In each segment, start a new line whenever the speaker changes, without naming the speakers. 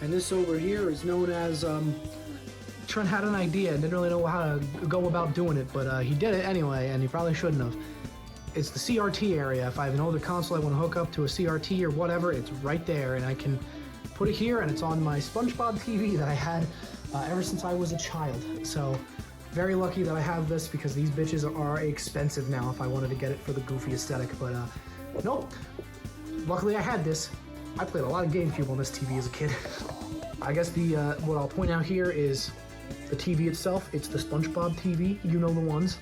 And this over here is known as, Trent had an idea and didn't really know how to go about doing it, but he did it anyway, and he probably shouldn't have. It's the CRT area. If I have an older console I want to hook up to a CRT or whatever, it's right there, and I can put it here, and it's on my SpongeBob TV that I had ever since I was a child. So, very lucky that I have this, because these bitches are expensive now if I wanted to get it for the goofy aesthetic, but nope. Luckily I had this. I played a lot of GameCube on this TV as a kid. I guess the what I'll point out here is the TV itself. It's the SpongeBob TV, you know the ones.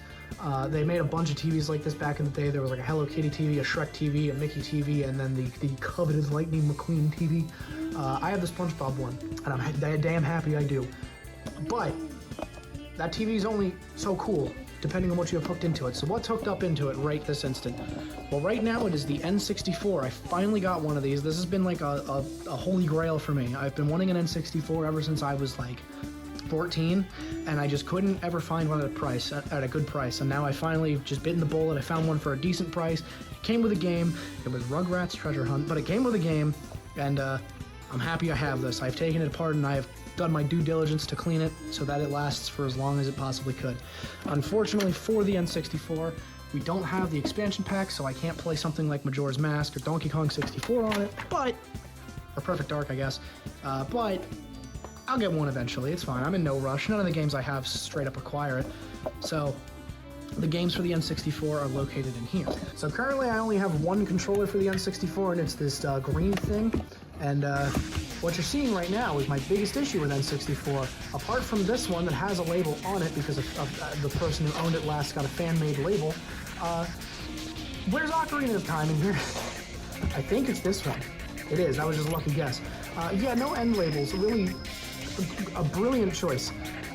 They made a bunch of TVs like this back in the day. There was like a Hello Kitty TV, a Shrek TV, a Mickey TV, and then the coveted Lightning McQueen TV. I have the SpongeBob one, and I'm damn happy I do. But that TV is only so cool, depending on what you have hooked into it. So what's hooked up into it right this instant? Well, right now it is the N64. I finally got one of these. This has been like a holy grail for me. I've been wanting an N64 ever since I was like 14, and I just couldn't ever find one at a good price. And now I finally just bitten the bullet. I found one for a decent price. It came with a game. It was Rugrats Treasure Hunt, but it came with a game, and I'm happy I have this. I've taken it apart and I have done my due diligence to clean it so that it lasts for as long as it possibly could. Unfortunately for the N64, we don't have the expansion pack, so I can't play something like Majora's Mask or Donkey Kong 64 on it, or Perfect Dark, I guess, but I'll get one eventually. It's fine. I'm in no rush. None of the games I have straight up require it. So the games for the N64 are located in here. So currently I only have one controller for the N64, and it's this green thing. And what you're seeing right now is my biggest issue with N64. Apart from this one that has a label on it because of the person who owned it last got a fan-made label, where's Ocarina of Time in here? I think it's this one. It is. That was just a lucky guess. Yeah, no end labels. Really a brilliant choice.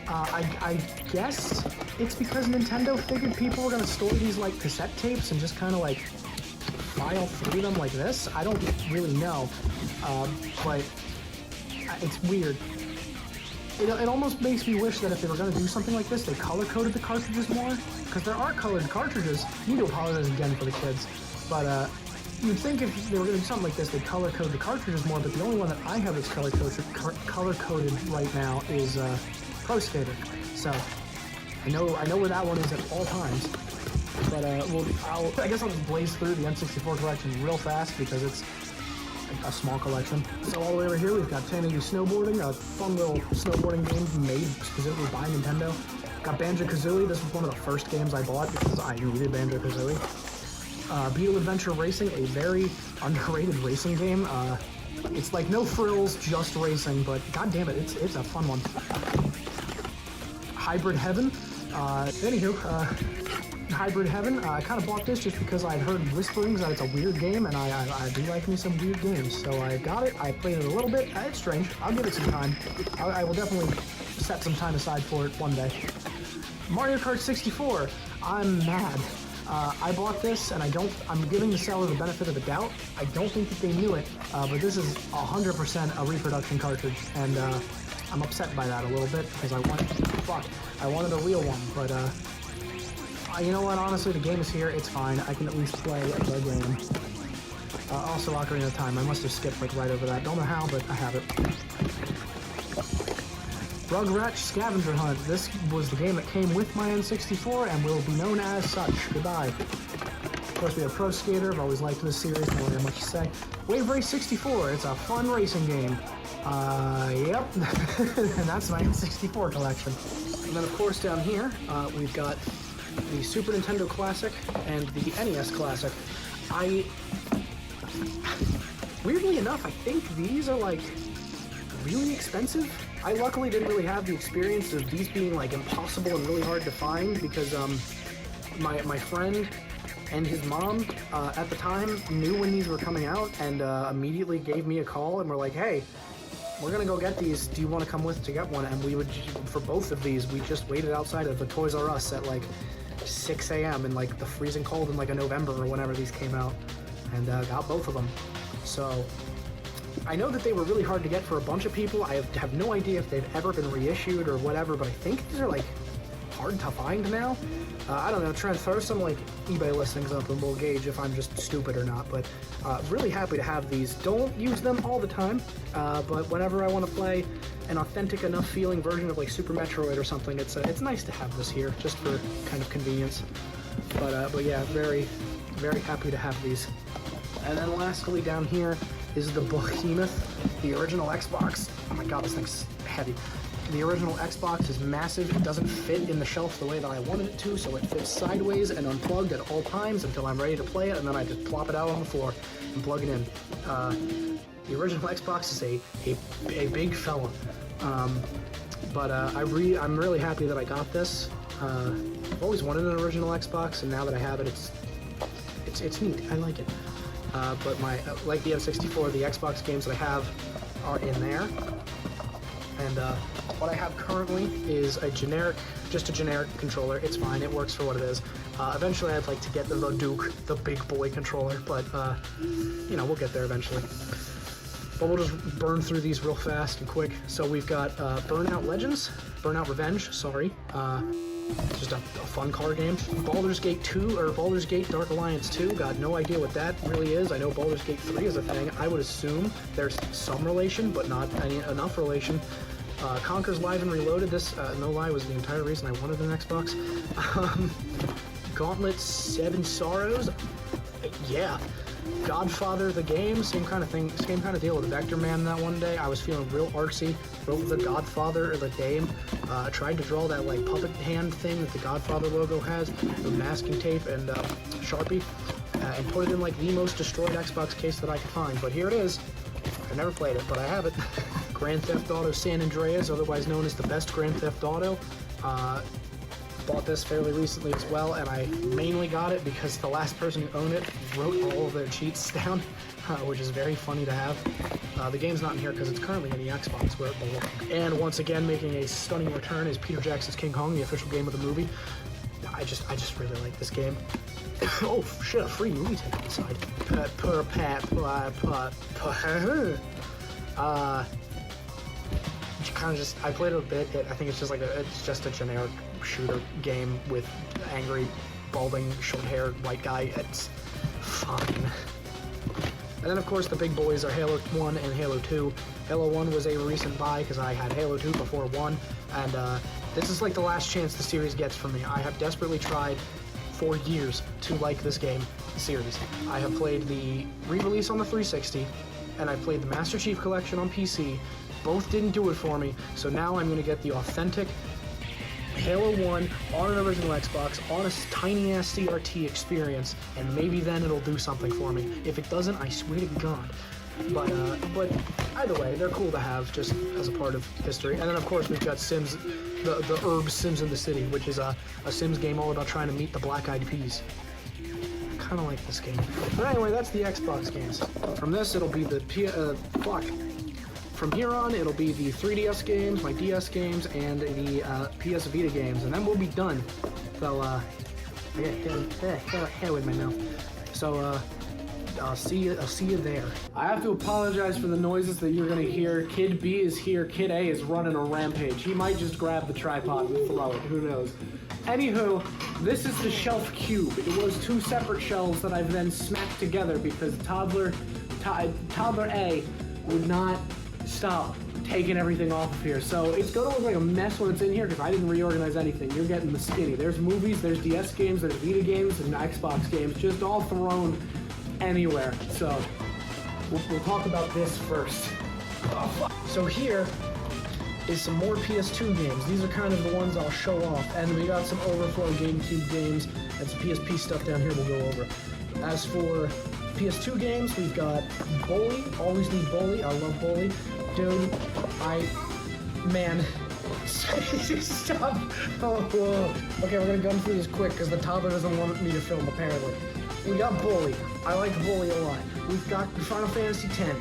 I guess it's because Nintendo figured people were going to store these like cassette tapes and just kind of like file through them like this. I don't really know, but it's weird. It almost makes me wish that if they were going to do something like this, they color-coded the cartridges more, because there are colored cartridges. You need to apologize again for the kids, but you'd think if they were going to do something like this, they'd color-code the cartridges more, but the only one that I have that's color-coded right now is Pro Skater. So I know where that one is at all times. But I guess I'll just blaze through the N64 collection real fast because it's a small collection. So all the way over here, we've got 1080 Snowboarding, a fun little snowboarding game made specifically by Nintendo. Got Banjo-Kazooie. This was one of the first games I bought because I needed Banjo-Kazooie. Beetle Adventure Racing, a very underrated racing game. It's like no frills, just racing, but god damn it, it's a fun one. Hybrid Heaven. Hybrid Heaven. I kind of bought this just because I'd heard whisperings that it's a weird game, and I do like me some weird games. So I got it. I played it a little bit. It's strange. I'll give it some time. I will definitely set some time aside for it one day. Mario Kart 64. I'm mad. I bought this, and I'm giving the seller the benefit of the doubt. I don't think that they knew it, but this is 100% a reproduction cartridge, and I'm upset by that a little bit because I wanted a real one, but you know what, honestly, the game is here, it's fine. I can at least play the game. Also, Ocarina of Time. I must have skipped like right over that. Don't know how, but I have it. Rugrats Scavenger Hunt. This was the game that came with my N64 and will be known as such. Goodbye. Of course, we have Pro Skater. I've always liked this series. Don't really have much to say. Wave Race 64. It's a fun racing game. Yep. And that's my N64 collection. And then, of course, down here, we've got the Super Nintendo Classic and the NES Classic. Weirdly enough, I think these are like really expensive. I luckily didn't really have the experience of these being like impossible and really hard to find because my friend and his mom at the time knew when these were coming out and immediately gave me a call and were like, hey, we're gonna go get these. Do you want to come with to get one? And we would, for both of these, we just waited outside of the Toys R Us at like 6 a.m. in like the freezing cold in like a November or whenever these came out, and got both of them. So I know that they were really hard to get for a bunch of people. I have no idea if they've ever been reissued or whatever, but I think these are like hard to find now. I don't know, Trent, throw some like eBay listings up and we'll gauge if I'm just stupid or not, but really happy to have these. Don't use them all the time, but whenever I want to play an authentic enough feeling version of like Super Metroid or something, it's nice to have this here, just for kind of convenience. But yeah, very, very happy to have these. And then lastly down here is the Behemoth, the original Xbox. Oh my god, this thing's heavy. The original Xbox is massive. It doesn't fit in the shelf the way that I wanted it to, so it fits sideways and unplugged at all times until I'm ready to play it, and then I just plop it out on the floor and plug it in. The original Xbox is a big fella, but I'm really happy that I got this. I've always wanted an original Xbox, and now that I have it, it's neat. I like it. But like the N64, the Xbox games that I have are in there. And what I have currently is just a generic controller. It's fine, it works for what it is. Eventually I'd like to get the Duke, the big boy controller, but you know, we'll get there eventually. But we'll just burn through these real fast and quick. So we've got Burnout Revenge, sorry. Just a fun car game. Baldur's Gate 2, or Baldur's Gate Dark Alliance 2, got no idea what that really is. I know Baldur's Gate 3 is a thing. I would assume there's some relation, but not enough relation. Conker's Live and Reloaded, this, no lie, was the entire reason I wanted an Xbox. Gauntlet 7 Sorrows, yeah. Godfather the game, same kind of thing, same kind of deal with Vector Man that one day. I was feeling real artsy, wrote The Godfather, or the game. Tried to draw that like puppet hand thing that the Godfather logo has with masking tape and Sharpie, and put it in like the most destroyed Xbox case that I could find. But here it is. I've never played it, but I have it. Grand Theft Auto San Andreas, otherwise known as the best Grand Theft Auto. Bought this fairly recently as well, and I mainly got it because the last person who owned it wrote all of their cheats down, which is very funny to have. The game's not in here because it's currently in the Xbox where it belongs. And once again, making a stunning return is Peter Jackson's King Kong, the official game of the movie. I just really like this game. Oh shit, a free movie ticket inside. I played it a bit. I think it's just a generic shooter game with angry, balding, short-haired white guy. It's fine. And then of course the big boys are Halo 1 and Halo 2. Halo 1 was a recent buy because I had Halo 2 before 1, and this is like the last chance the series gets from me. I have desperately tried for years to like this game series. I have played the re-release on the 360, and I played the Master Chief Collection on PC. Both didn't do it for me, so now I'm going to get the authentic Halo 1 on an original Xbox, on a tiny-ass CRT experience, and maybe then it'll do something for me. If it doesn't, I swear to God. But either way, they're cool to have just as a part of history. And then of course we've got Sims, the Herb Sims in the City, which is a Sims game all about trying to meet the Black Eyed Peas. I kind of like this game. But anyway, that's the Xbox games. From this, it'll be the From here on, it'll be the 3DS games, my DS games, and the PS Vita games, and then we'll be done. So, I got hair in my mouth. So, I'll see you there. I have to apologize for the noises that you're gonna hear. Kid B is here, Kid A is running a rampage. He might just grab the tripod and throw it, who knows. Anywho, this is the shelf cube. It was two separate shelves that I've then smacked together because toddler A would not stop taking everything off of here. So it's gonna look like a mess when it's in here because I didn't reorganize anything. You're getting the skinny. There's movies, there's DS games, there's Vita games, and Xbox games, just all thrown anywhere. So we'll talk about this first. So here is some more PS2 games. These are kind of the ones I'll show off. And we got some overflow GameCube games and some PSP stuff down here we'll go over. As for PS2 games, we've got Bully. Always need Bully. I love Bully. Dude, man. Stop. Oh, whoa. Okay, we're gonna gun through this quick because the toddler doesn't want me to film, apparently. We got Bully. I like Bully a lot. We've got Final Fantasy X.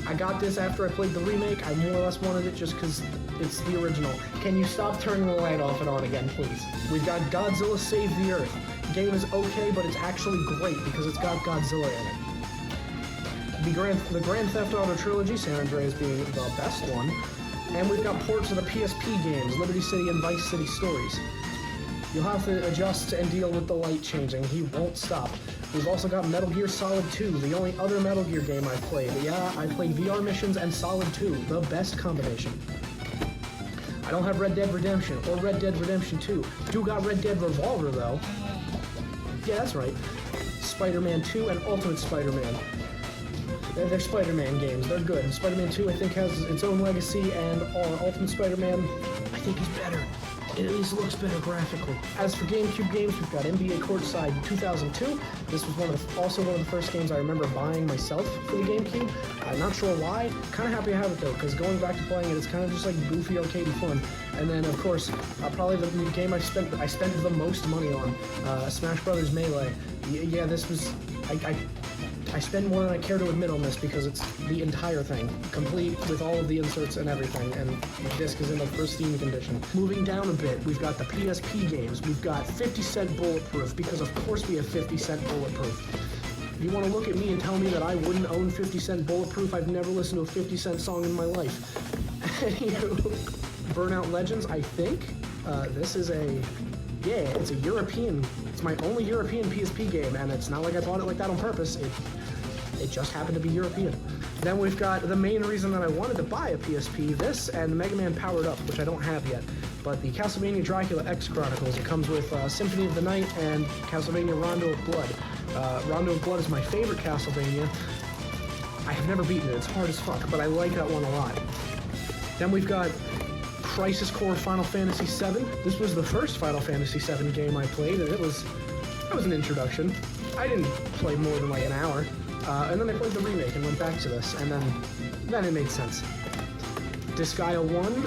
I got this after I played the remake. I more or less wanted it just because it's the original. Can you stop turning the light off and on again, please? We've got Godzilla Save the Earth. The game is okay, but it's actually great because it's got Godzilla in it. The Grand Theft Auto trilogy, San Andreas being the best one. And we've got ports of the PSP games, Liberty City and Vice City Stories. You'll have to adjust and deal with the light changing. He won't stop. We've also got Metal Gear Solid 2, the only other Metal Gear game I've played. Yeah, I played VR missions and Solid 2, the best combination. I don't have Red Dead Redemption or Red Dead Redemption 2. Do got Red Dead Revolver, though. Yeah, that's right. Spider-Man 2 and Ultimate Spider-Man. They're Spider-Man games. They're good. Spider-Man 2, I think, has its own legacy, and Ultimate Spider-Man, I think, is better. It at least looks better graphically. As for GameCube games, we've got NBA Courtside 2002. This was also one of the first games I remember buying myself for the GameCube. I'm not sure why. Kind of happy I have it though, because going back to playing it, it's kind of just like goofy arcade and fun. And then of course, probably the game I spent the most money on, Smash Brothers Melee. Yeah, this was I spend more than I care to admit on this because it's the entire thing, complete with all of the inserts and everything, and the disc is in like pristine condition. Moving down a bit, we've got the PSP games. We've got 50 Cent Bulletproof, because of course we have 50 Cent Bulletproof. If you want to look at me and tell me that I wouldn't own 50 Cent Bulletproof, I've never listened to a 50 Cent song in my life. Burnout Legends, I think. This is it's a European, it's my only European PSP game, and it's not like I bought it like that on purpose. It just happened to be European. Then we've got the main reason that I wanted to buy a PSP, this and Mega Man Powered Up, which I don't have yet. But the Castlevania Dracula X Chronicles, it comes with Symphony of the Night and Castlevania Rondo of Blood. Rondo of Blood is my favorite Castlevania. I have never beaten it, it's hard as fuck, but I like that one a lot. Then we've got Crisis Core Final Fantasy VII. This was the first Final Fantasy VII game I played, and that was an introduction. I didn't play more than like an hour. And then I played the remake and went back to this, and then it made sense. Disgaea 1,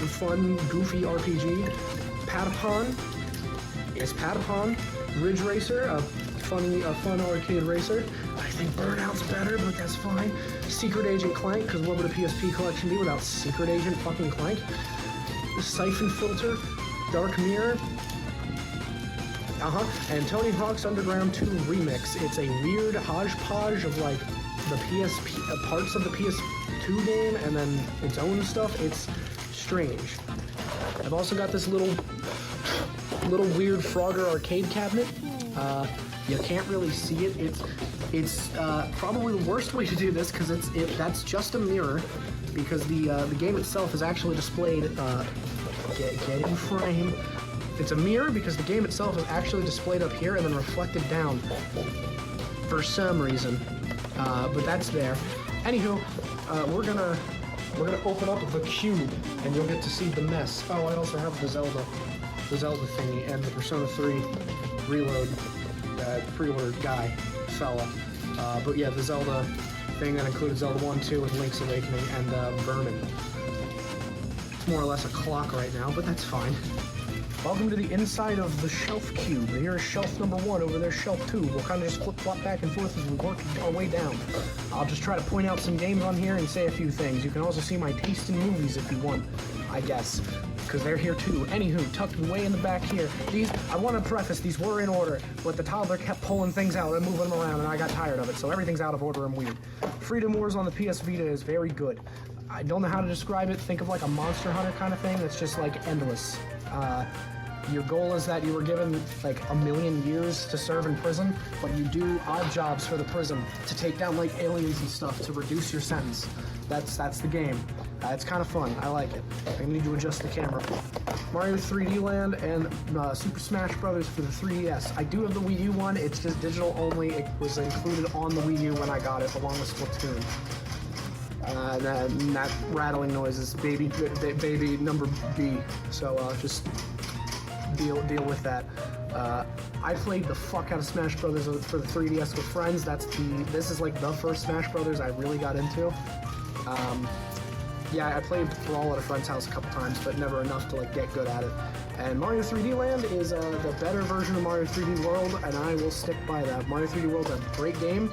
fun, goofy RPG. Patapon is Patapon. Ridge Racer, a fun arcade racer. I think Burnout's better, but that's fine. Secret Agent Clank, because what would a PSP collection be without Secret Agent fucking Clank? Siphon Filter, Dark Mirror. And Tony Hawk's Underground 2 Remix. It's a weird hodgepodge of like the PSP, parts of the PS2 game and then its own stuff. It's strange. I've also got this little weird Frogger arcade cabinet. You can't really see it. It's probably the worst way to do this because that's just a mirror, because the game itself is actually displayed. Get in frame. It's a mirror because the game itself is actually displayed up here and then reflected down for some reason. But that's there. Anywho, we're gonna open up the cube and you'll get to see the mess. Oh, I also have the Zelda thingy and the Persona 3 Reload pre-order fella. But yeah, the Zelda thing that included Zelda 1, 2, and Link's Awakening and Vermin. It's more or less a clock right now, but that's fine. Welcome to the inside of the shelf cube. Here is shelf number 1, over there shelf 2. We'll kind of just flip-flop back and forth as we work our way down. I'll just try to point out some games on here and say a few things. You can also see my taste in movies if you want, I guess, because they're here too. Anywho, tucked way in the back here. I want to preface, these were in order, but the toddler kept pulling things out and moving them around, and I got tired of it, so everything's out of order and weird. Freedom Wars on the PS Vita is very good. I don't know how to describe it. Think of like a Monster Hunter kind of thing that's just like endless. Your goal is that you were given like 1,000,000 years to serve in prison, but you do odd jobs for the prison to take down like aliens and stuff to reduce your sentence. That's the game. It's kind of fun. I like it. I need to adjust the camera. Mario 3D Land and Super Smash Brothers for the 3DS. I do have the Wii U one. It's just digital only. It was included on the Wii U when I got it, along with Splatoon. That rattling noise is baby number B. So just deal with that. I played the fuck out of Smash Brothers for the 3DS with friends. This is like the first Smash Brothers I really got into. Yeah, I played Brawl at a friend's house a couple times, but never enough to like get good at it. And Mario 3D Land is the better version of Mario 3D World, and I will stick by that. Mario 3D World's a great game.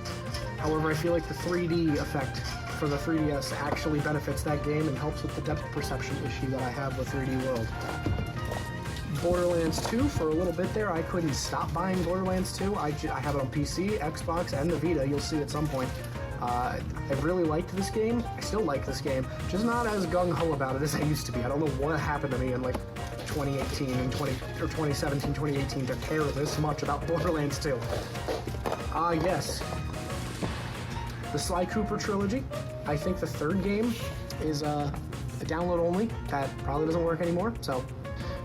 However, I feel like the 3D effect for the 3DS actually benefits that game and helps with the depth perception issue that I have with 3D World. Borderlands 2 for a little bit there. I couldn't stop buying Borderlands 2. I have it on PC, Xbox, and the Vita. You'll see at some point. I really liked this game. I still like this game. Just not as gung-ho about it as I used to be. I don't know what happened to me in like 2018 and 2017, 2018 to care this much about Borderlands 2. Yes. The Sly Cooper trilogy. I think the third game is a download only. That probably doesn't work anymore. So,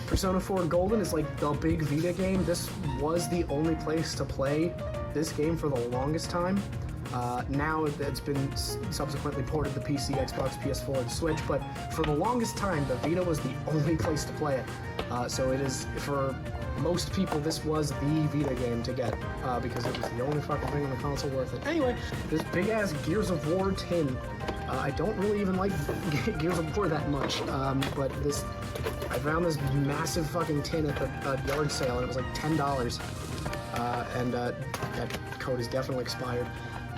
Persona 4 Golden is like the big Vita game. This was the only place to play this game for the longest time. Now it's been subsequently ported to PC, Xbox, PS4, and Switch, but for the longest time, the Vita was the only place to play it. So it is, for most people, this was the Vita game to get, because it was the only fucking thing on the console worth it. Anyway, this big-ass Gears of War tin. I don't really even like Gears of War that much, but I found this massive fucking tin at the yard sale, and it was like $10. And that code is definitely expired.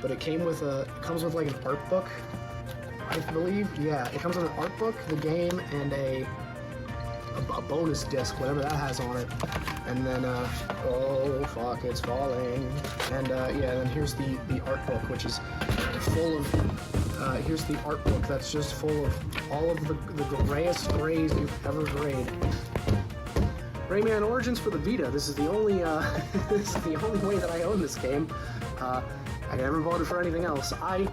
But it comes with like an art book, I believe. Yeah, it comes with an art book, the game, and a bonus disc, whatever that has on it. And then, oh fuck, it's falling. And yeah, then here's the art book, which is full of, here's the art book that's just full of all of the grayest grays you've ever grayed. Rayman Origins for the Vita. This is the only this is the only way that I own this game. I never bought it for anything else. I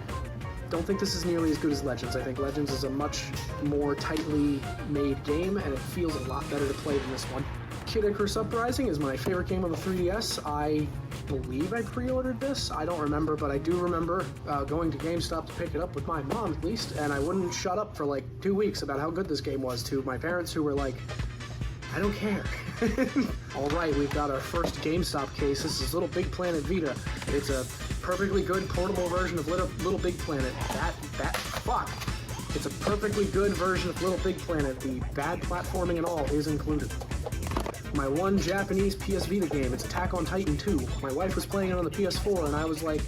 don't think this is nearly as good as Legends. I think Legends is a much more tightly made game, and it feels a lot better to play than this one. Kid Icarus Uprising is my favorite game on the 3DS. I believe I pre-ordered this. I don't remember, but I do remember going to GameStop to pick it up with my mom, at least, and I wouldn't shut up for like 2 weeks about how good this game was to my parents, who were like, I don't care. Alright, we've got our first GameStop case. This is Little Big Planet Vita. It's a perfectly good portable version of Little Big Planet. Fuck. It's a perfectly good version of Little Big Planet. The bad platforming and all is included. My one Japanese PS Vita game, it's Attack on Titan 2. My wife was playing it on the PS4, and I was like,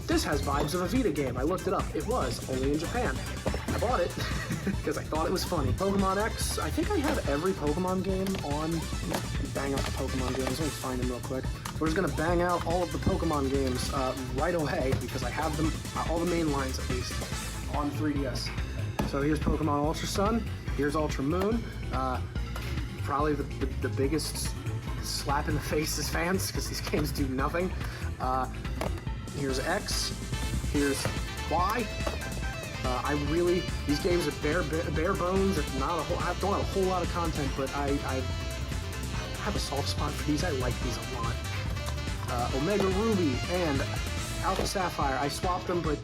this has vibes of a Vita game. I looked it up. It was, only in Japan. I bought it because I thought it was funny. Pokemon X, I think I have every Pokemon game on. Bang out the Pokemon games. Let me find them real quick. We're just gonna bang out all of the Pokemon games right away because I have them, all the main lines at least, on 3DS. So here's Pokemon Ultra Sun. Here's Ultra Moon. Probably the biggest slap in the face as fans because these games do nothing. Here's X. Here's Y. These games are bare bones. It's not a whole. I don't have a whole lot of content, but I have a soft spot for these. I like these a lot. Omega Ruby and Alpha Sapphire. I swapped them, but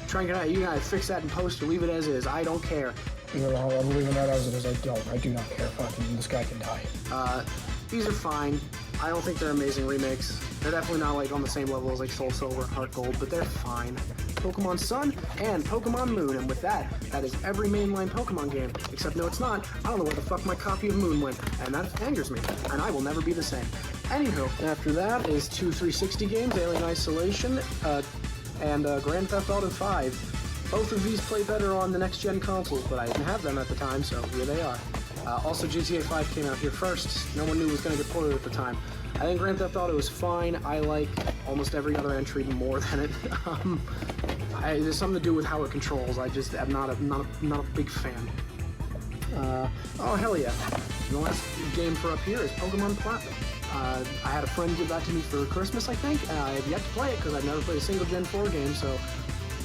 Trent, you gotta fix that in post or leave it as is. I don't care.
I'm leaving that as it is. I don't. I do not care. Fucking this guy can die.
These are fine. I don't think they're amazing remakes. They're definitely not like on the same level as like Soul Silver and Heart Gold, but they're fine. Pokemon Sun and Pokemon Moon, and with that is every mainline Pokemon game, except no it's not. I don't know where the fuck my copy of Moon went, and that angers me, and I will never be the same. Anywho, after that is two 360 games, Alien Isolation, and Grand Theft Auto 5. Both of these play better on the next-gen consoles, but I didn't have them at the time, so here they are. Also, GTA 5 came out here first. No one knew it was going to get ported at the time. I think Grand Theft Auto is fine. I like almost every other entry more than it. There's something to do with how it controls. I'm not a big fan. Oh, hell yeah. The last game for up here is Pokemon Platinum. I had a friend give that to me for Christmas, I think. I have yet to play it because I've never played a single Gen 4 game, so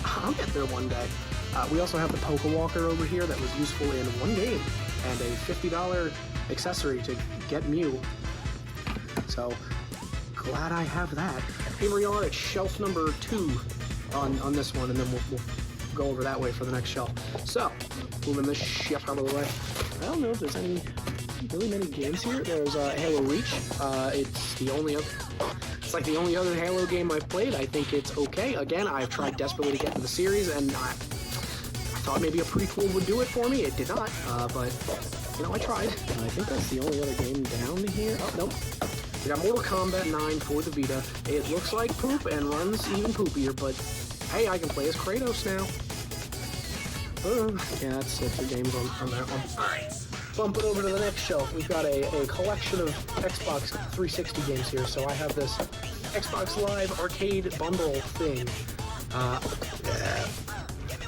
I'll get there one day. We also have the Pokewalker over here that was useful in one game, and a $50 accessory to get Mew. So, glad I have that. Here we are at shelf number 2 on this one, and then we'll go over that way for the next shelf. So, moving this shit out of the way. I don't know if there's really many games here. There's Halo Reach. It's like the only other Halo game I've played. I think it's okay. Again, I've tried desperately to get into the series, and I thought maybe a prequel would do it for me. It did not, but, you know, I tried. I think that's the only other game down here. Oh, nope. We got Mortal Kombat 9 for the Vita. It looks like poop and runs even poopier, but hey, I can play as Kratos now. Yeah, that's it for games on that one. Alright, bump it over to the next shelf. We've got a collection of Xbox 360 games here. So I have this Xbox Live Arcade Bundle thing.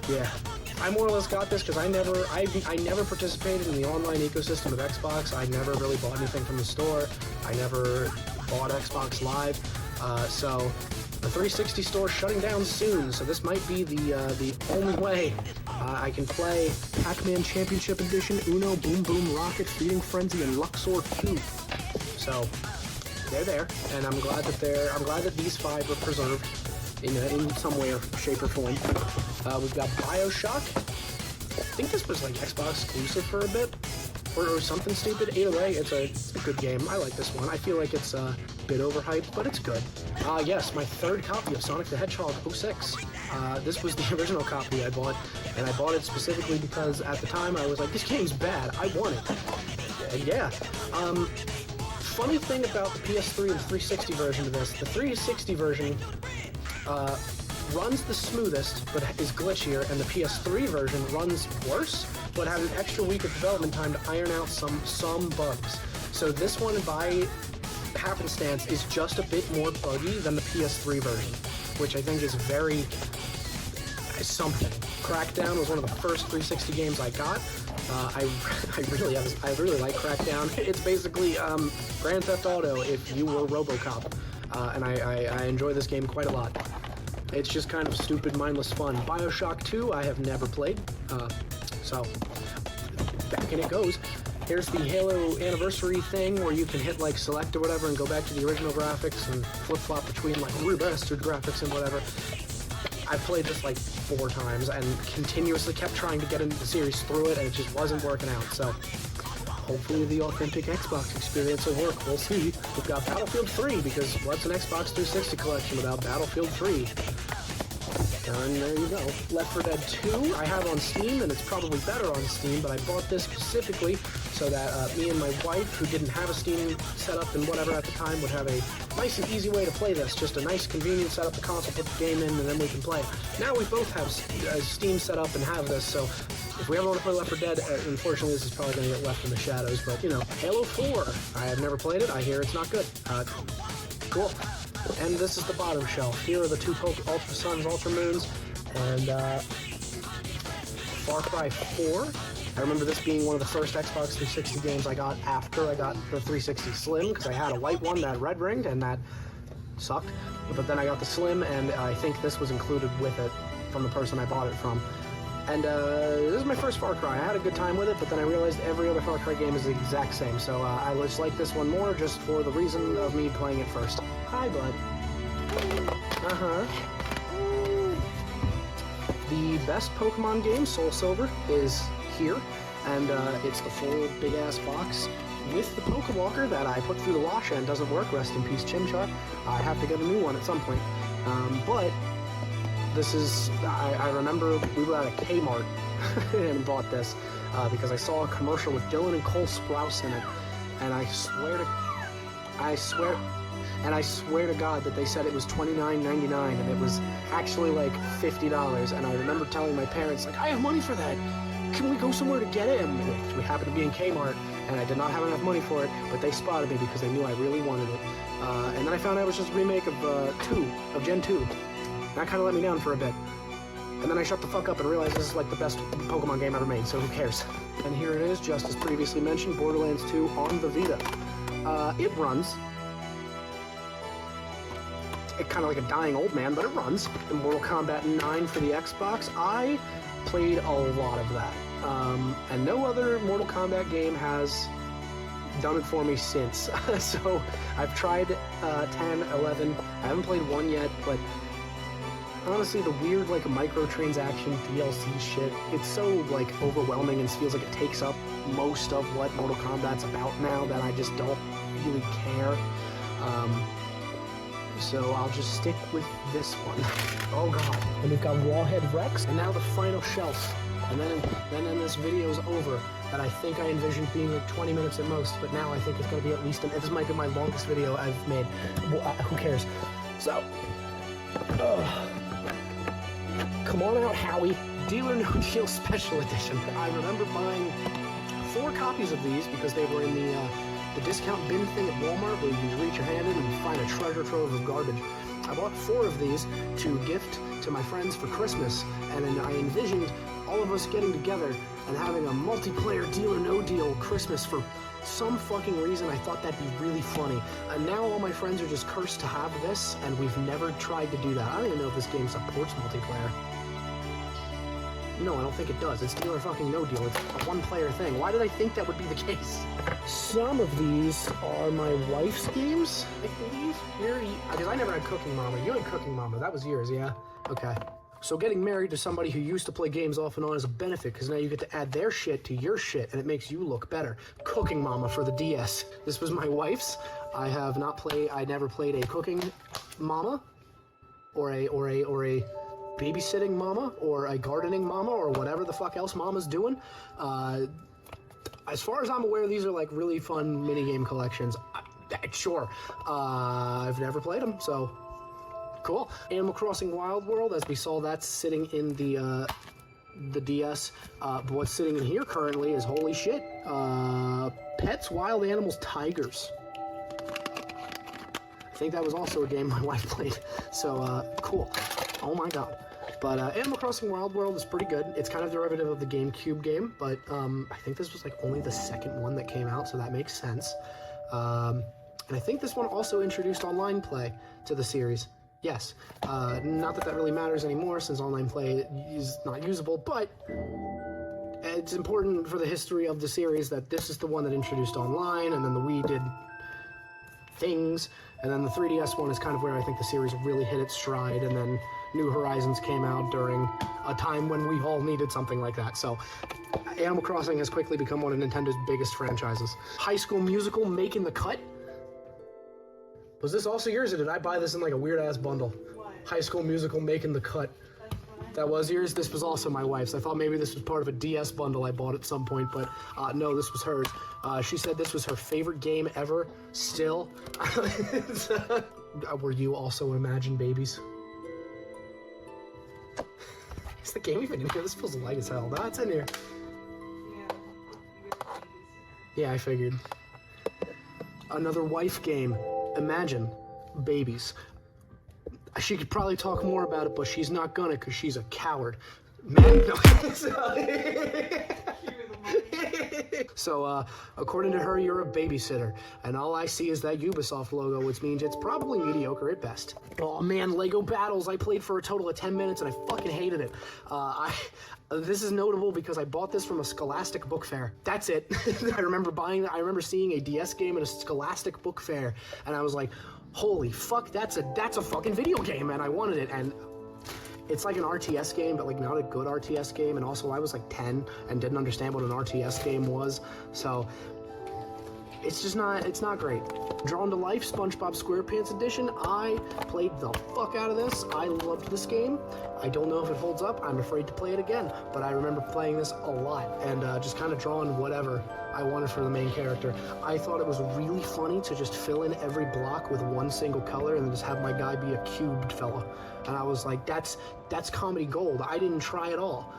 Yeah. I more or less got this because I never participated in the online ecosystem of Xbox. I never really bought anything from the store. I never bought Xbox Live. So the 360 store shutting down soon. So this might be the only way I can play Pac-Man Championship Edition, Uno, Boom Boom Rocket, Feeding Frenzy, and Luxor 2. So they're there, and I'm glad that these 5 are preserved in some way or shape or form. We've got BioShock. I think this was like Xbox exclusive for a bit, or something stupid. Either way, it's a good game. I like this one. I feel like it's a bit overhyped, but it's good. Yes, my 3rd copy of Sonic the Hedgehog 06. This was the original copy I bought, and I bought it specifically because at the time I was like, this game's bad. I want it. Yeah. Funny thing about the PS3 and 360 version of this, the 360 version runs the smoothest, but is glitchier, and the PS3 version runs worse, but has an extra week of development time to iron out some bugs. So this one, by happenstance, is just a bit more buggy than the PS3 version, which I think is very something. Crackdown was one of the first 360 games I got. I really like Crackdown. It's basically Grand Theft Auto if you were RoboCop, and I enjoy this game quite a lot. It's just kind of stupid, mindless fun. BioShock 2 I have never played, so back in it goes. Here's the Halo anniversary thing where you can hit like select or whatever and go back to the original graphics and flip-flop between like remastered graphics and whatever. I've played this like 4 times and continuously kept trying to get into the series through it, and it just wasn't working out. So hopefully the authentic Xbox experience will work. We'll see. We've got Battlefield 3, because what's an Xbox 360 collection without Battlefield 3? And there you go. Left 4 Dead 2 I have on Steam, and it's probably better on Steam, but I bought this specifically so that me and my wife, who didn't have a Steam setup and whatever at the time, would have a nice and easy way to play this. Just a nice, convenient setup, the console, put the game in, and then we can play. Now we both have Steam set up and have this, so if we ever want to play Left 4 Dead, unfortunately this is probably going to get left in the shadows, but, you know, Halo 4. I have never played it. I hear it's not good. Cool. And this is the bottom shelf. Here are the 2 Ultra Suns, Ultra Moons, and Far Cry 4. I remember this being one of the first Xbox 360 games I got after I got the 360 Slim, because I had a white one that red ringed, and that sucked. But then I got the Slim, and I think this was included with it from the person I bought it from. And this is my first Far Cry. I had a good time with it, but then I realized every other Far Cry game is the exact same, so I just like this one more just for the reason of me playing it first. Hi, bud. Uh-huh. The best Pokemon game, Soul Silver, is here, and it's the full big-ass box with the Pokewalker that I put through the wash and doesn't work. Rest in peace, Chimchar. I have to get a new one at some point. But this is, I remember we were at a Kmart and bought this because I saw a commercial with Dylan and Cole Sprouse in it, and I swear to God that they said it was $29.99, and it was actually like $50. And I remember telling my parents, like, I have money for that. Can we go somewhere to get it? And we happened to be in Kmart, and I did not have enough money for it, but they spotted me because they knew I really wanted it. And then I found out it was just a remake of Gen 2. That kind of let me down for a bit. And then I shut the fuck up and realized this is like the best Pokemon game ever made, so who cares? And here it is, just as previously mentioned, Borderlands 2 on the Vita. It runs. It's kind of like a dying old man, but it runs. And Mortal Kombat 9 for the Xbox, I played a lot of that. And no other Mortal Kombat game has done it for me since. So I've tried 10, 11. I haven't played 1 yet, but honestly, the weird, like, microtransaction DLC shit, it's so, like, overwhelming and feels like it takes up most of what Mortal Kombat's about now that I just don't really care. So I'll just stick with this one. Oh god. And we've got Wallhead Rex, and now the final shelf. And then this video's over. And I think I envisioned being like 20 minutes at most, but now I think it's gonna be at least, this might be my longest video I've made. Well, who cares? So, come on out, Howie. Dealer No Deal Special Edition. I remember buying 4 copies of these because they were in the discount bin thing at Walmart where you can reach your hand in and find a treasure trove of garbage. I bought 4 of these to gift to my friends for Christmas, and then I envisioned all of us getting together and having a multiplayer Deal or No Deal Christmas for some fucking reason. I thought that'd be really funny. And now all my friends are just cursed to have this, and we've never tried to do that. I don't even know if this game supports multiplayer. No, I don't think it does. It's Deal or fucking No Deal. It's a one-player thing. Why did I think that would be the case? Some of these are my wife's games, I believe. Here, because I never had Cooking Mama. You had Cooking Mama. That was yours, yeah? Okay. So getting married to somebody who used to play games off and on is a benefit, because now you get to add their shit to your shit, and it makes you look better. Cooking Mama for the DS. This was my wife's. I never played a Cooking Mama, or a babysitting mama, or a gardening mama, or whatever the fuck else mama's doing. As far as I'm aware, these are like really fun minigame collections. Sure. I've never played them, so cool. Animal Crossing Wild World, as we saw, that's sitting in the DS. But what's sitting in here currently is, holy shit, Pets, Wild Animals, Tigers. I think that was also a game my wife played. So, cool. Oh my god. But Animal Crossing Wild World is pretty good. It's kind of derivative of the GameCube game, but I think this was like only the second one that came out, so that makes sense. And I think this one also introduced online play to the series. Yes. Not that that really matters anymore, since online play is not usable, but it's important for the history of the series that this is the one that introduced online, and then the Wii did things, and then the 3DS one is kind of where I think the series really hit its stride, and then New Horizons came out during a time when we all needed something like that. So Animal Crossing has quickly become one of Nintendo's biggest franchises. High School Musical making the cut? Was this also yours, or did I buy this in like a weird-ass bundle?
What?
High School Musical making the cut. That was yours? This was also my wife's. I thought maybe this was part of a DS bundle I bought at some point, but no, this was hers. She said this was her favorite game ever, still. Were you also Imagine Babies? Is the game even in here? This feels light as hell. No, it's in here. Yeah, I figured. Another wife game. Imagine Babies. She could probably talk more about it, but she's not gonna, because she's a coward. Man, So, according to her, you're a babysitter, and all I see is that Ubisoft logo, which means it's probably mediocre at best. Oh man, Lego Battles, I played for a total of 10 minutes, and I fucking hated it. This is notable because I bought this from a Scholastic book fair. That's it. I remember seeing a DS game at a Scholastic book fair, and I was like, holy fuck, that's a fucking video game, and I wanted it, and it's like an RTS game, but like not a good RTS game, and also I was like 10 and didn't understand what an RTS game was, so it's not great. Drawn to Life SpongeBob SquarePants Edition, I played the fuck out of this. I loved this game. I don't know if it holds up. I'm afraid to play it again, but I remember playing this a lot and just kind of drawing whatever I wanted for the main character. I thought it was really funny to just fill in every block with one single color and then just have my guy be a cubed fella. And I was like, that's comedy gold. I didn't try at all.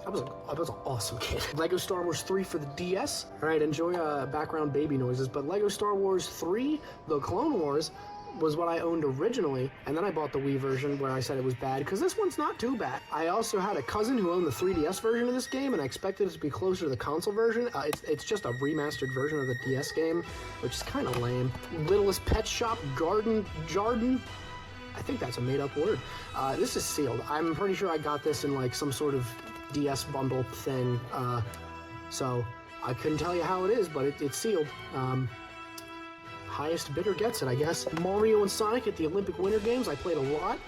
I was an awesome kid. Lego Star Wars 3 for the DS. All right, enjoy background baby noises, but Lego Star Wars 3, The Clone Wars, was what I owned originally, and then I bought the Wii version where I said it was bad, because this one's not too bad. I also had a cousin who owned the 3DS version of this game, and I expected it to be closer to the console version. It's just a remastered version of the DS game, which is kind of lame. Littlest Pet Shop Garden Jardin. I think that's a made-up word. This is sealed. I'm pretty sure I got this in like some sort of DS bundle thing, so I couldn't tell you how it is, but it's sealed. Highest bidder gets it, I guess. Mario and Sonic at the Olympic Winter Games, I played a lot.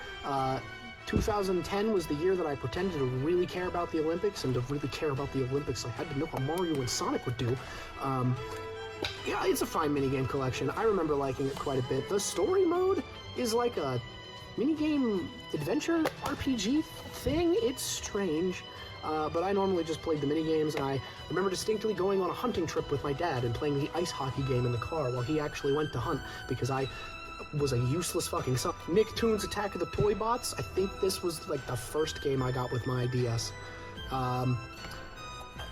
2010 was the year that I pretended to really care about the Olympics, and to really care about the Olympics, I had to know how Mario and Sonic would do. Yeah, it's a fine minigame collection. I remember liking it quite a bit. The story mode is like a minigame adventure RPG thing. It's strange. But I normally just played the minigames, and I remember distinctly going on a hunting trip with my dad and playing the ice hockey game in the car while he actually went to hunt, because I was a useless fucking son. Nicktoons Attack of the Toy Bots. I think this was like the first game I got with my DS.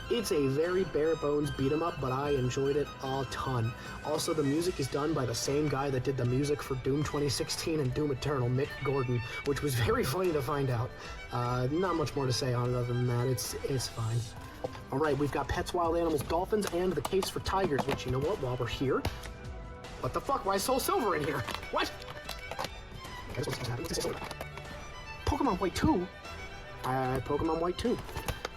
It's a very bare bones beat 'em up, but I enjoyed it a ton. Also, the music is done by the same guy that did the music for Doom 2016 and Doom Eternal, Mick Gordon, which was very funny to find out. Not much more to say on it other than that. It's fine. All right, we've got Pets, Wild Animals, Dolphins, and the case for Tigers, which, you know what, while we're here... What the fuck? Why is Soul Silver in here? What? Pokemon White 2? Pokemon White 2.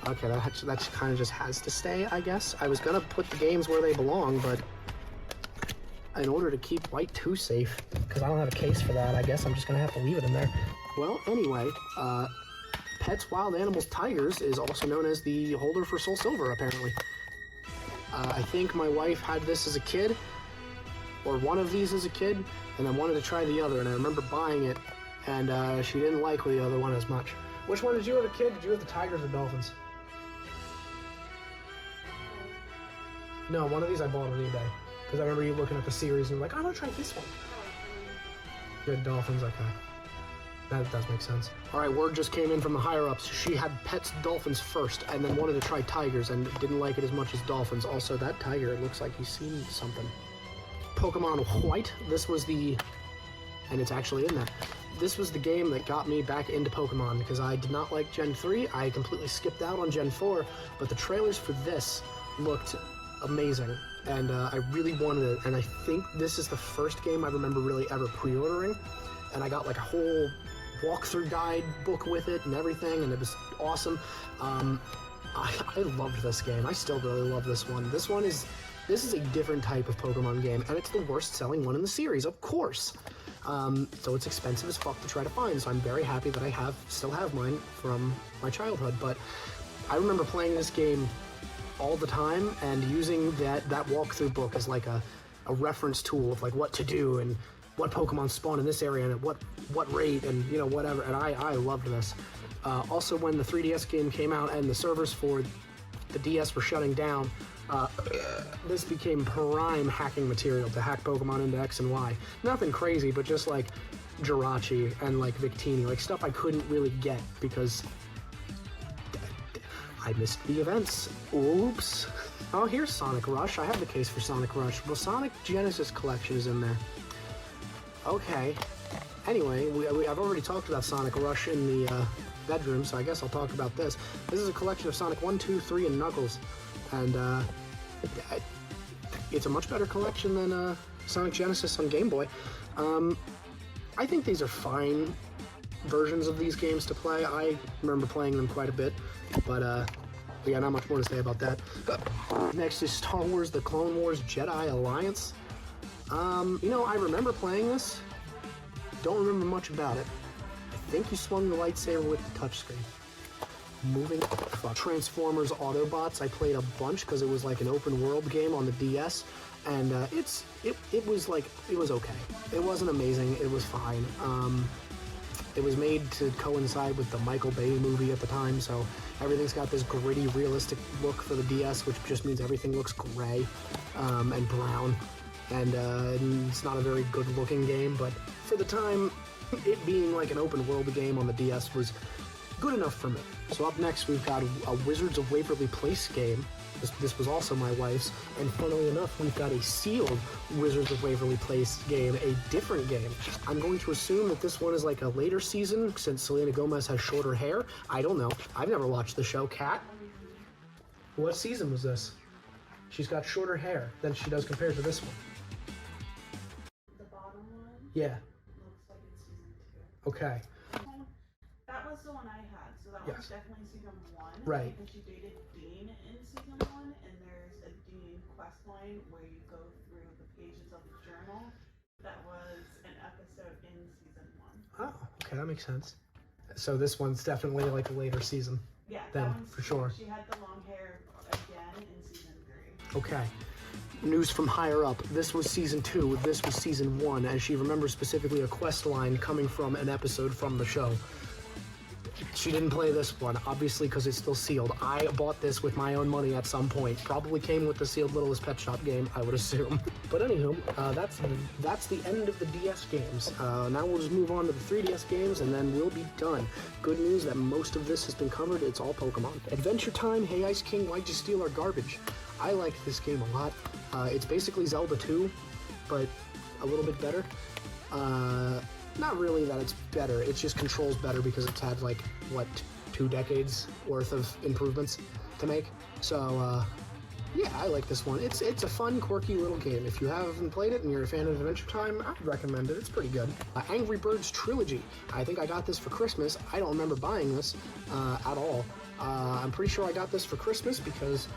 Okay, that kind of just has to stay, I guess. I was gonna put the games where they belong, but in order to keep White 2 safe, because I don't have a case for that, I guess I'm just gonna have to leave it in there. Well, anyway, Pets, Wild Animals, Tigers is also known as the holder for Soul Silver, apparently. I think my wife had this as a kid, or one of these as a kid, and then wanted to try the other, and I remember buying it, and she didn't like the other one as much. Which one did you have a kid? Did you have the Tigers or Dolphins? No, one of these I bought on eBay. Because I remember you looking at the series and you're like, I want to try this one. You had Dolphins, okay. That does make sense. Alright, word just came in from the higher-ups. She had Pets Dolphins first, and then wanted to try Tigers, and didn't like it as much as Dolphins. Also, that Tiger, it looks like he's seen something. Pokemon White, this was the... And it's actually in there. This was the game that got me back into Pokemon, because I did not like Gen 3. I completely skipped out on Gen 4, but the trailers for this looked amazing, and I really wanted it, and I think this is the first game I remember really ever pre-ordering, and I got like a whole walkthrough guide book with it and everything, and it was awesome. I loved this game. I still really love this one. This is a different type of Pokemon game, and it's the worst selling one in the series, of course. So it's expensive as fuck to try to find, so I'm very happy that I still have mine from my childhood, but I remember playing this game all the time and using that walkthrough book as like a reference tool of like what to do and what Pokemon spawn in this area and at what rate and, you know, whatever, and I loved this. Also, when the 3DS game came out and the servers for the DS were shutting down, this became prime hacking material to hack Pokemon into X and Y. Nothing crazy, but just like Jirachi and like Victini, like stuff I couldn't really get because I missed the events. Oops. Oh, here's Sonic Rush. I have the case for Sonic Rush. Well, Sonic Genesis Collection is in there. Okay. Anyway, I've already talked about Sonic Rush in the bedroom, so I guess I'll talk about this. This is a collection of Sonic 1, 2, 3, and Knuckles. And it's a much better collection than Sonic Genesis on Game Boy. I think these are fine versions of these games to play. I remember playing them quite a bit, but yeah, not much more to say about that. Next is Star Wars The Clone Wars Jedi Alliance. You know, I remember playing this. Don't remember much about it. I think you swung the lightsaber with the touchscreen. Moving Transformers Autobots, I played a bunch because it was like an open world game on the DS, and it was okay. It wasn't amazing. It was fine. It was made to coincide with the Michael Bay movie at the time, so everything's got this gritty, realistic look for the DS, which just means everything looks gray and brown, and it's not a very good-looking game, but for the time, it being like an open-world game on the DS was good enough for me. So up next, we've got a Wizards of Waverly Place game. This was also my wife's, and funnily enough, we've got a sealed Wizards of Waverly Place game, a different game. I'm going to assume that this one is like a later season, since Selena Gomez has shorter hair. I don't know. I've never watched the show. Kat? What season was this? She's got shorter hair than she does compared to this one.
The bottom one?
Yeah.
Looks like it's season 2.
Okay.
That was the one I had, so that
Yes.
was definitely season 1.
Right.
And she dated Dean in season 1, and there's a Dean quest line where you go through the pages of the journal. That was an episode in season 1.
Oh, okay, that makes sense. So this one's definitely like a later season.
Yeah,
Then,
that one's
for sure.
She had the long hair again in season 3.
Okay. News from higher up. This was season 2. This was season 1, and she remembers specifically a quest line coming from an episode from the show. She didn't play this one, obviously, because it's still sealed. I bought this with my own money at some point. Probably came with the sealed Littlest Pet Shop game, I would assume. But anywho, that's the end of the DS games. Now we'll just move on to the 3DS games, and then we'll be done. Good news that most of this has been covered. It's all Pokemon. Adventure Time, Hey Ice King, Why'd You Steal Our Garbage? I like this game a lot. It's basically Zelda 2, but a little bit better. Not really that it's better, it just controls better because it's had, like, what, 2 decades worth of improvements to make. So, yeah, I like this one. It's a fun, quirky little game. If you haven't played it and you're a fan of Adventure Time, I'd recommend it. It's pretty good. Angry Birds Trilogy. I think I got this for Christmas. I don't remember buying this at all. I'm pretty sure I got this for Christmas because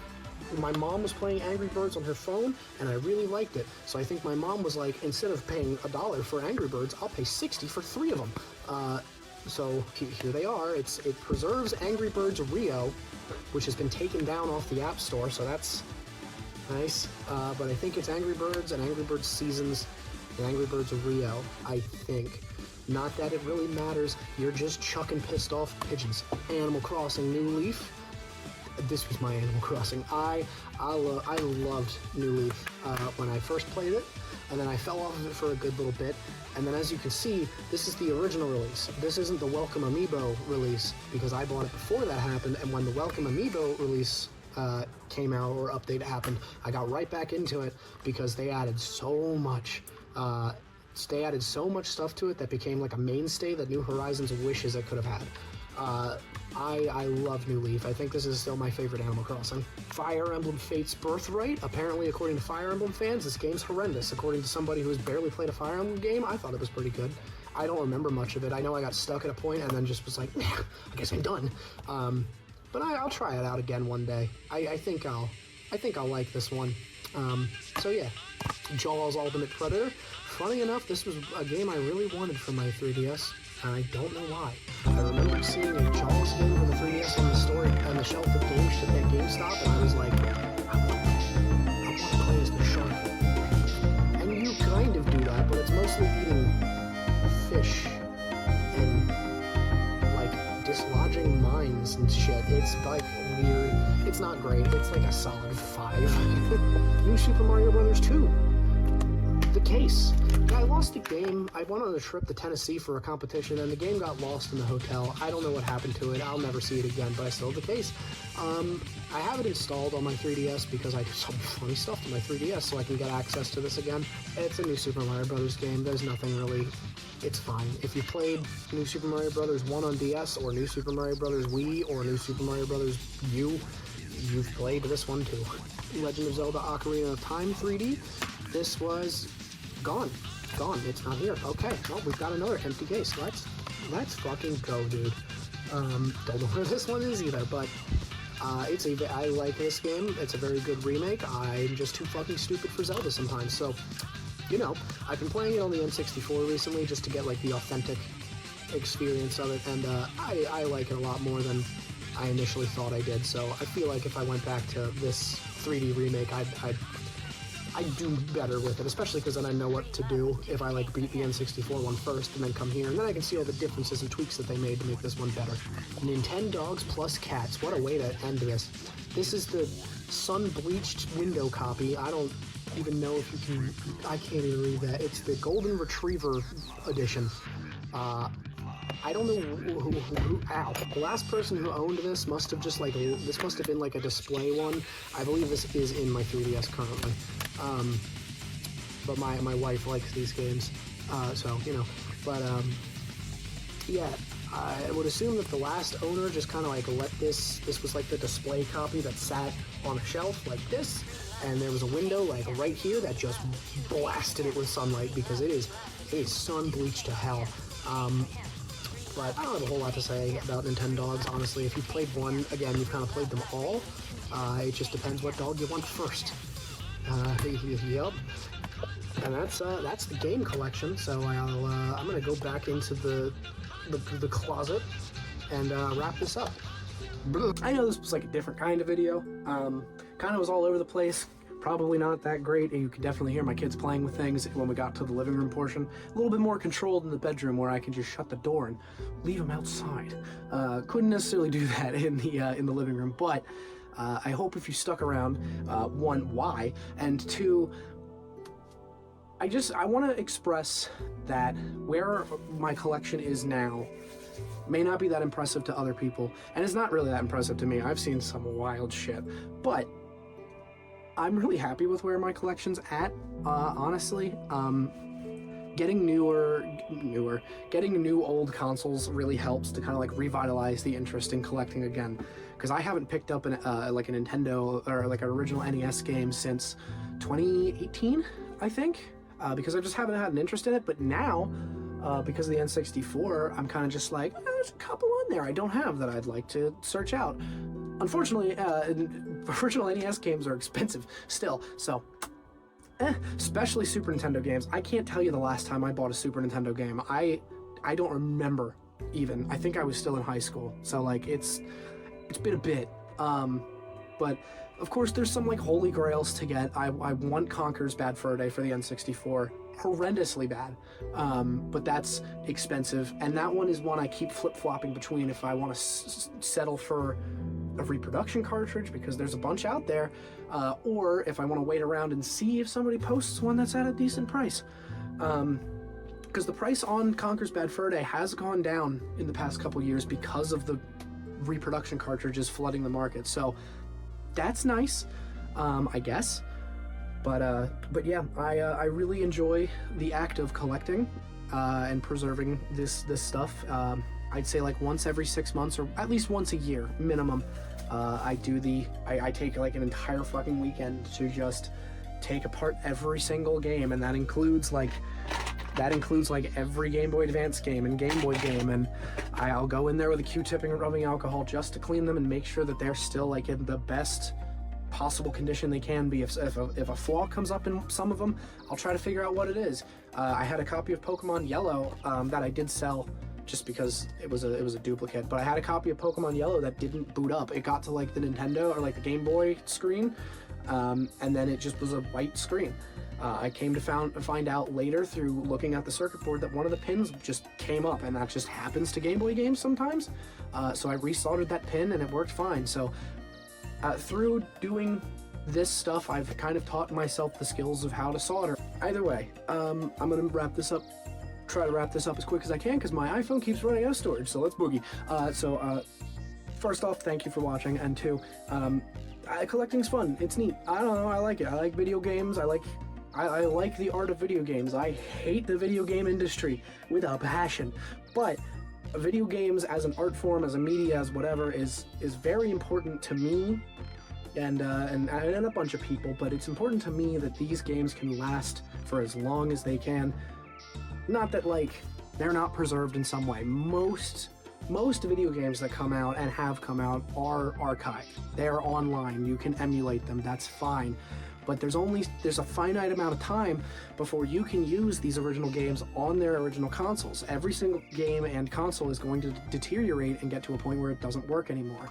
my mom was playing Angry Birds on her phone, and I really liked it. So I think my mom was like, instead of paying $1 for Angry Birds, I'll pay $60 for 3 of them. So here they are. It preserves Angry Birds Rio, which has been taken down off the App Store, so that's nice. But I think it's Angry Birds and Angry Birds Seasons and Angry Birds Rio, I think. Not that it really matters. You're just chucking pissed off pigeons. Animal Crossing New Leaf. This was my Animal Crossing. I loved New Leaf when I first played it, and then I fell off of it for a good little bit. And then, as you can see, this is the original release. This isn't the Welcome Amiibo release, because I bought it before that happened, and when the Welcome Amiibo release came out, or update happened, I got right back into it, because they added so much. They added so much stuff to it that became like a mainstay that New Horizons wishes it could have had. I love New Leaf. I think this is still my favorite Animal Crossing. Fire Emblem Fate's Birthright. Apparently, according to Fire Emblem fans, this game's horrendous. According to somebody who's barely played a Fire Emblem game, I thought it was pretty good. I don't remember much of it. I know I got stuck at a point and then just was like, nah, I guess I'm done. But I'll try it out again one day. I think I'll like this one. So yeah, Jaws Ultimate Predator. Funny enough, this was a game I really wanted for my 3DS. I don't know why. I remember seeing a Jaws game for the 3DS on the shelf at GameStop, and I was like, I want to play as the shark. And you kind of do that, but it's mostly eating fish and like dislodging mines and shit. It's like weird. It's not great. It's like a solid 5. New Super Mario Bros. 2. The case. Yeah, I lost the game. I went on a trip to Tennessee for a competition, and the game got lost in the hotel. I don't know what happened to it. I'll never see it again, but I still have the case. I have it installed on my 3DS because I do some funny stuff to my 3DS so I can get access to this again. It's a New Super Mario Bros. Game. There's nothing really... It's fine. If you played New Super Mario Bros. 1 on DS, or New Super Mario Bros. Wii, or New Super Mario Bros. U, you've played this one too. Legend of Zelda Ocarina of Time 3D. This was... gone. It's not here. Okay, well, we've got another empty case. Let's fucking go, dude. Don't know where this one is either, but I like this game. It's a very good remake. I'm just too fucking stupid for Zelda sometimes. So, you know, I've been playing it on the N64 recently just to get like the authentic experience of it, and I like it a lot more than I initially thought I did. So I feel like if I went back to this 3D remake, I'd do better with it, especially because then I know what to do if I like beat the N64 one first and then come here, and then I can see all the differences and tweaks that they made to make this one better. Nintendogs plus cats. What a way to end this. This is the sun-bleached window copy. I don't even know if you can... I can't even read that. It's the Golden Retriever edition. I don't know who ow. The last person who owned this must have just like, this must have been like a display one. I believe this is in my 3DS currently. But my wife likes these games, so, you know, but, yeah, I would assume that the last owner just kind of like let this was like the display copy that sat on a shelf like this, and there was a window like right here that just blasted it with sunlight because it is sun bleached to hell. But I don't have a whole lot to say about Nintendogs, honestly. If you've played one, again, you've kind of played them all. It just depends what dog you want first. Yep. And that's the game collection. So I'm gonna go back into the closet and wrap this up. I know this was like a different kind of video. Kind of was all over the place. probably not that great. You could definitely hear my kids playing with things when we got to the living room portion. A little bit more controlled in the bedroom where I can just shut the door and leave them outside. Couldn't necessarily do that in the living room, but I hope if you stuck around, one, why, and two, I want to express that where my collection is now may not be that impressive to other people, and it's not really that impressive to me. I've seen some wild shit, but I'm really happy with where my collection's at, honestly. Getting getting new old consoles really helps to kind of like revitalize the interest in collecting again, because I haven't picked up like a Nintendo or like an original NES game since 2018, I think. Because I just haven't had an interest in it, but now, because of the N64, I'm kind of just like, there's a couple on there I don't have that I'd like to search out. Unfortunately, original NES games are expensive still, so, especially Super Nintendo games. I can't tell you the last time I bought a Super Nintendo game. I don't remember even. I think I was still in high school, so like, it's been a bit, but of course, there's some like holy grails to get. I want Conker's Bad Fur Day for the N64, horrendously bad, but that's expensive, and that one is one I keep flip-flopping between if I want to settle for a reproduction cartridge, because there's a bunch out there, or if I want to wait around and see if somebody posts one that's at a decent price. Because the price on Conker's Bad Fur Day has gone down in the past couple years because of the reproduction cartridges flooding the market, so that's nice, I guess. But yeah, I really enjoy the act of collecting and preserving this stuff. I'd say like once every 6 months, or at least once a year minimum. I take like an entire fucking weekend to just take apart every single game, and that includes like every Game Boy Advance game and Game Boy game, and I'll go in there with a Q-tip and rubbing alcohol just to clean them and make sure that they're still like in the best possible condition they can be. If a flaw comes up in some of them, I'll try to figure out what it is. I had a copy of Pokemon Yellow that I did sell just because it was a duplicate, but I had a copy of Pokemon Yellow that didn't boot up. It got to like the Nintendo or like the Game Boy screen, and then it just was a white screen. I came to find out later through looking at the circuit board that one of the pins just came up, and that just happens to Game Boy games sometimes. So I resoldered that pin and it worked fine. So through doing this stuff, I've kind of taught myself the skills of how to solder. Either way, I'm gonna try to wrap this up as quick as I can because my iPhone keeps running out of storage, so let's boogie. First off, thank you for watching, and two, collecting's fun. It's neat. I don't know, I like it. I like video games. I like the art of video games. I hate the video game industry with a passion, but video games as an art form, as a media, as whatever, is very important to me and a bunch of people, but it's important to me that these games can last for as long as they can. Not that, like, they're not preserved in some way. Most video games that come out and have come out are archived. They're online. You can emulate them. That's fine. But there's a finite amount of time before you can use these original games on their original consoles. Every single game and console is going to deteriorate and get to a point where it doesn't work anymore.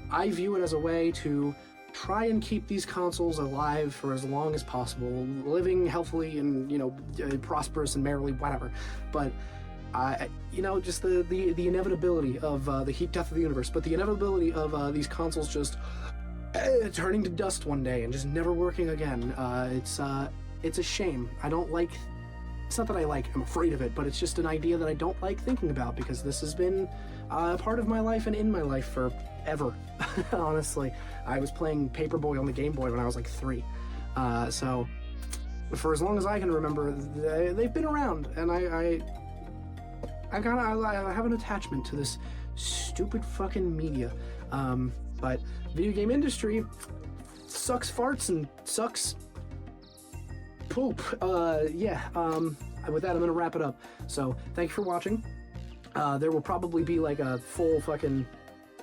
I view it as a way to try and keep these consoles alive for as long as possible, living healthily and, prosperous and merrily, whatever. But just the inevitability of the heat death of the universe, but the inevitability of these consoles just turning to dust one day and just never working again. It's a shame. It's not that I'm afraid of it, but it's just an idea that I don't like thinking about, because this has been a part of my life and in my life forever. Honestly, I was playing Paperboy on the Game Boy when I was like 3. So for as long as I can remember, they've been around, and I have an attachment to this stupid fucking media. But video game industry sucks farts and sucks poop. With that, I'm gonna wrap it up. So thank you for watching. There will probably be like a full fucking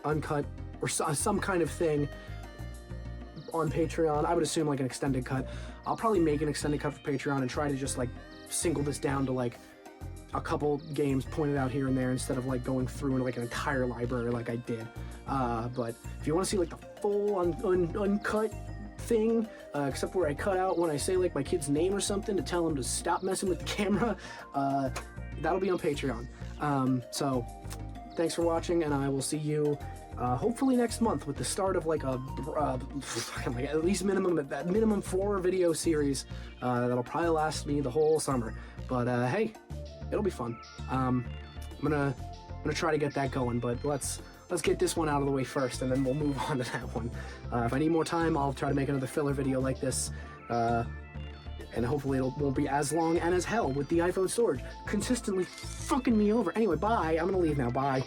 uncut or some kind of thing on Patreon. I would assume like an extended cut. I'll probably make an extended cut for Patreon and try to just like single this down to like a couple games pointed out here and there instead of like going through like an entire library like I did. But if you want to see like the full uncut thing thing, except where I cut out when I say like my kid's name or something to tell him to stop messing with the camera. That'll be on Patreon. So thanks for watching, and I will see you hopefully next month with the start of like a like at least minimum 4 video series that'll probably last me the whole summer. But hey, it'll be fun. I'm gonna try to get that going, but let's get this one out of the way first, and then we'll move on to that one. If I need more time, I'll try to make another filler video like this, and hopefully it won't be as long and as hell with the iPhone storage consistently fucking me over. Anyway, bye. I'm gonna leave now. Bye.